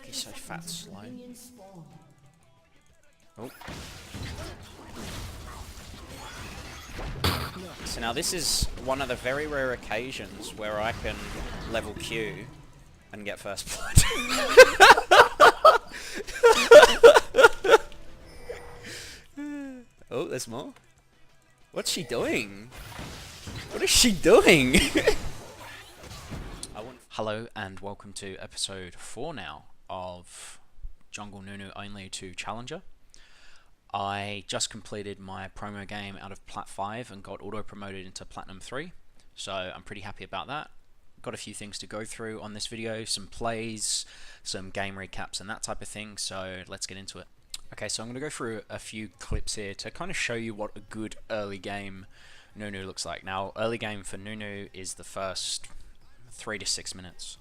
He's so fat slow. Oh. So now this is one of the very rare occasions where I can level Q and get first blood. Oh, there's more. What's she doing? What is she doing? Hello and welcome to episode 4 now of Jungle Nunu Only to Challenger. I just completed my promo game out of Plat 5 and got auto-promoted into Platinum 3, so I'm pretty happy about that. Got a few things to go through on this video, some plays, some game recaps and that type of thing, so let's get into it. Okay, so I'm going to go through a few clips here to kind of show you what a good early game Nunu looks like. Now, early game for Nunu is the first 3 to 6 minutes.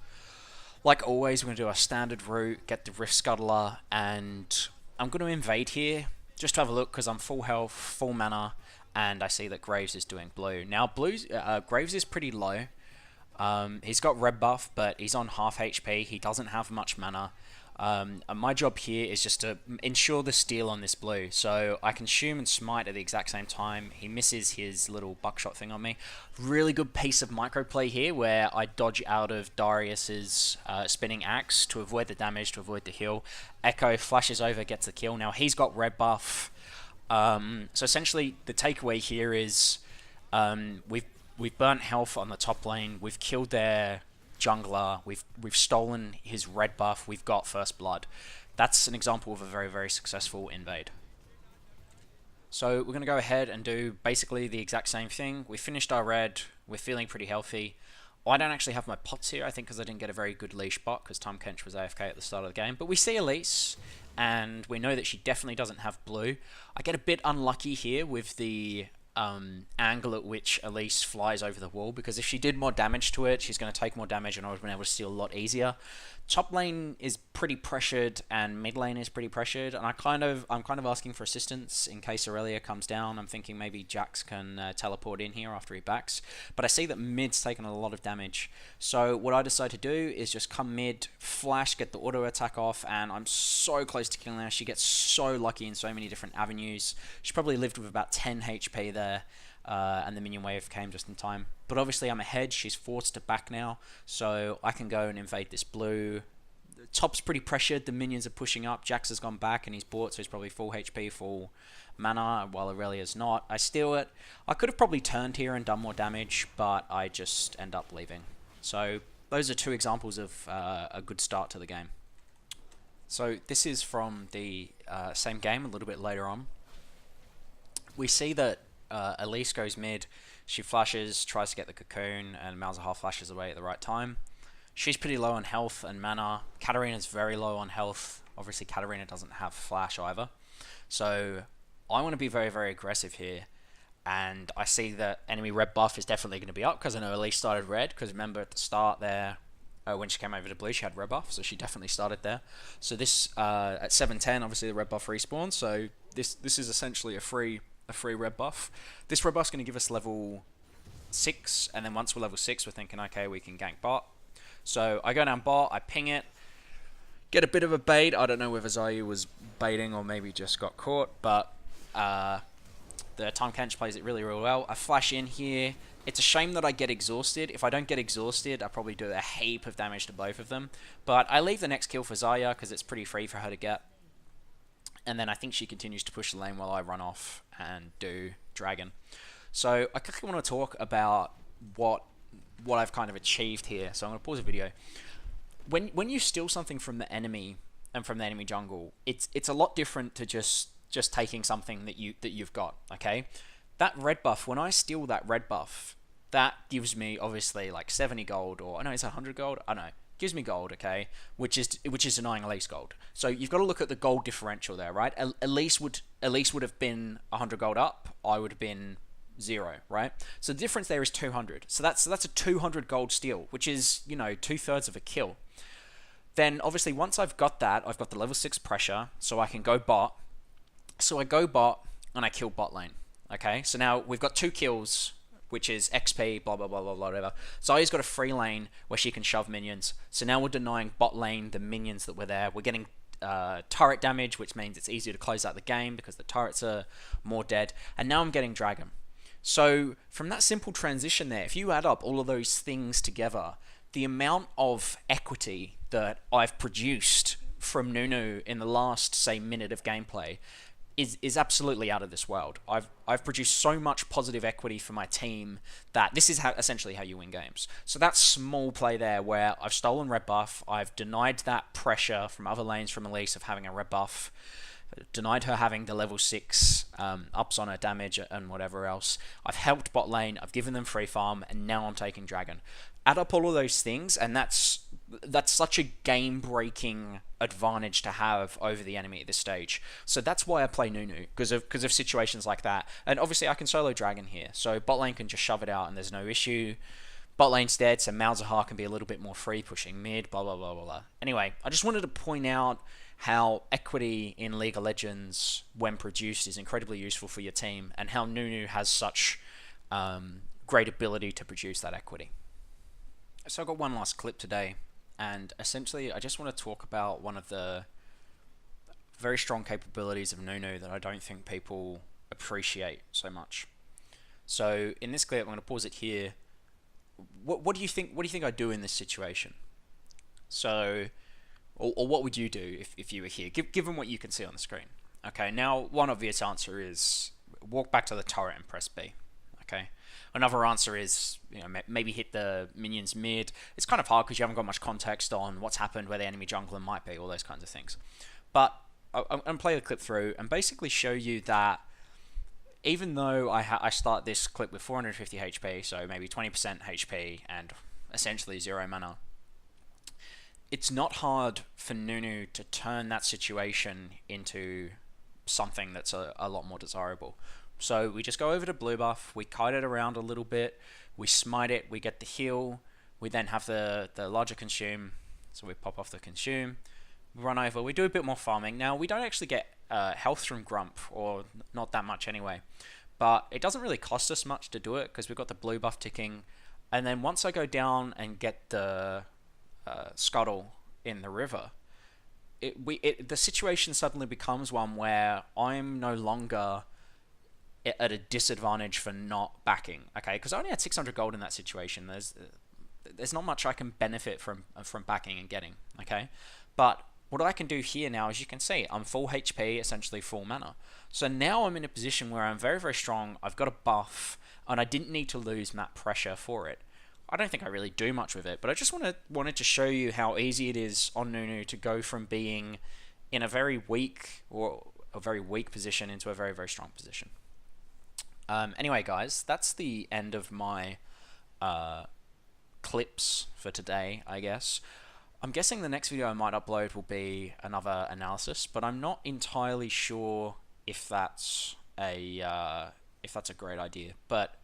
Like always, we're going to do our standard route, get the Rift Scuttler, and I'm going to invade here just to have a look because I'm full health, full mana, and I see that Graves is doing blue. Now, Graves is pretty low. He's got red buff, but he's on half HP. He doesn't have much mana. And my job here is just to ensure the steal on this blue. So I can shoom and smite at the exact same time. He misses his little buckshot thing on me. Really good piece of microplay here where I dodge out of Darius's spinning axe to avoid the damage, to avoid the heal. Echo flashes over, gets the kill. Now he's got red buff. So essentially the takeaway here is we've burnt health on the top lane. We've killed their jungler, we've stolen his red buff, we've got first blood. That's an example of a very, very successful invade. So we're going to go ahead and do basically the exact same thing. We finished our red, we're feeling pretty healthy. I don't actually have my pots here, I think because I didn't get a very good leash bot because Tom Kench was AFK at the start of the game. But we see Elise, and we know that she definitely doesn't have blue. I get a bit unlucky here with the angle at which Elise flies over the wall, because if she did more damage to it, she's going to take more damage and I would have been able to steal a lot easier. Top lane is pretty pressured and mid lane is pretty pressured, and I'm kind of asking for assistance in case Aurelia comes down. I'm thinking maybe Jax can teleport in here after he backs, but I see that mid's taken a lot of damage. So what I decide to do is just come mid, flash, get the auto attack off, and I'm so close to killing her. She gets so lucky in so many different avenues. She probably lived with about 10 HP there. And the minion wave came just in time. But obviously I'm ahead, she's forced to back now, so I can go and invade this blue. The top's pretty pressured, the minions are pushing up, Jax has gone back and he's bought, so he's probably full HP, full mana, while Aurelia's not. I steal it. I could have probably turned here and done more damage, but I just end up leaving. So those are two examples of a good start to the game. So this is from the same game a little bit later on. We see that Elise goes mid, she flashes, tries to get the cocoon, and Malzahar flashes away at the right time. She's pretty low on health and mana. Katarina's very low on health. Obviously Katarina doesn't have flash either. So I want to be very, very aggressive here. And I see that enemy red buff is definitely going to be up because I know Elise started red, because remember at the start there, when she came over to blue, she had red buff, so she definitely started there. So this, at 710, obviously the red buff respawns, so this is essentially a free red buff. This red buff's going to give us level 6, and then once we're level 6, we're thinking, okay, we can gank bot. So I go down bot, I ping it, get a bit of a bait. I don't know whether Zayu was baiting or maybe just got caught, but the Time Kench plays it really, really well. I flash in here. It's a shame that I get exhausted. If I don't get exhausted, I probably do a heap of damage to both of them. But I leave the next kill for Zarya because it's pretty free for her to get. And then I think she continues to push the lane while I run off and do dragon. So I quickly want to talk about what I've kind of achieved here. So I'm going to pause the video. When you steal something from the enemy and from the enemy jungle, it's a lot different to just taking something that you've got. Okay, that red buff. When I steal that red buff, that gives me obviously like 70 gold, or I know it's 100 gold. I don't know. Gives me gold, okay, which is denying Elise gold. So you've got to look at the gold differential there, right? Elise would have been 100 gold up. I would have been 0, right? So the difference there is 200. So that's a 200 gold steal, which is, you know, 2/3 of a kill. Then obviously once I've got that, I've got the level 6 pressure, so I can go bot. So I go bot and I kill bot lane. Okay, so now we've got 2 kills which is XP, blah, blah, blah, blah, blah, whatever. Zaya's got a free lane where she can shove minions. So now we're denying bot lane the minions that were there. We're getting turret damage, which means it's easier to close out the game because the turrets are more dead. And now I'm getting dragon. So from that simple transition there, if you add up all of those things together, the amount of equity that I've produced from Nunu in the last, say, minute of gameplay is absolutely out of this world. I've produced so much positive equity for my team that this is essentially how you win games. So that small play there where I've stolen red buff, I've denied that pressure from other lanes from Elise of having a red buff, denied her having the level 6 ups on her damage and whatever else. I've helped bot lane, I've given them free farm, and now I'm taking dragon. Add up all of those things, and that's such a game-breaking advantage to have over the enemy at this stage. So that's why I play Nunu, because of situations like that. And obviously I can solo dragon here, so bot lane can just shove it out and there's no issue. Bot lane's dead, so Malzahar can be a little bit more free, pushing mid, blah, blah, blah, blah, blah. Anyway, I just wanted to point out how equity in League of Legends, when produced, is incredibly useful for your team, and how Nunu has such great ability to produce that equity. So I got one last clip today, and essentially I just want to talk about one of the very strong capabilities of Nunu that I don't think people appreciate so much. So in this clip, I'm going to pause it here. What do you think? What do you think I'd do in this situation? So, or what would you do if you were here, given what you can see on the screen? Okay, now one obvious answer is walk back to the turret and press B. Okay. Another answer is, maybe hit the minions mid. It's kind of hard because you haven't got much context on what's happened, where the enemy jungler might be, all those kinds of things. But I'm going to play the clip through and basically show you that even though I start this clip with 450 HP, so maybe 20% HP and essentially 0 mana, it's not hard for Nunu to turn that situation into something that's a lot more desirable. So we just go over to blue buff, we kite it around a little bit, we smite it, we get the heal, we then have the larger consume, so we pop off the consume, we run over, we do a bit more farming. Now we don't actually get health from Grump, or not that much anyway, but it doesn't really cost us much to do it because we've got the blue buff ticking, and then once I go down and get the scuttle in the river, the situation suddenly becomes one where I'm no longer at a disadvantage for not backing, okay? Because I only had 600 gold in that situation. There's not much I can benefit from backing and getting, okay? But what I can do here now, as you can see, I'm full HP, essentially full mana. So now I'm in a position where I'm very, very strong. I've got a buff, and I didn't need to lose map pressure for it. I don't think I really do much with it, but I just wanted to show you how easy it is on Nunu to go from being in a very weak position into a very, very strong position. Anyway, guys, that's the end of my clips for today, I guess. I'm guessing the next video I might upload will be another analysis, but I'm not entirely sure if that's a great idea, but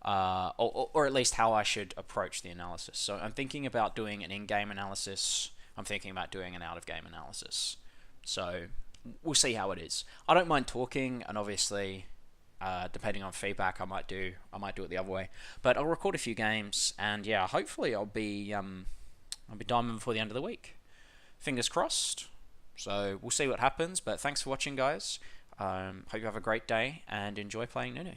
or at least how I should approach the analysis. So I'm thinking about doing an in-game analysis. I'm thinking about doing an out-of-game analysis. So we'll see how it is. I don't mind talking, and obviously, depending on feedback, I might do it the other way. But I'll record a few games, and yeah, hopefully I'll be diamond before the end of the week. Fingers crossed. So we'll see what happens. But thanks for watching, guys. Hope you have a great day and enjoy playing Nunu.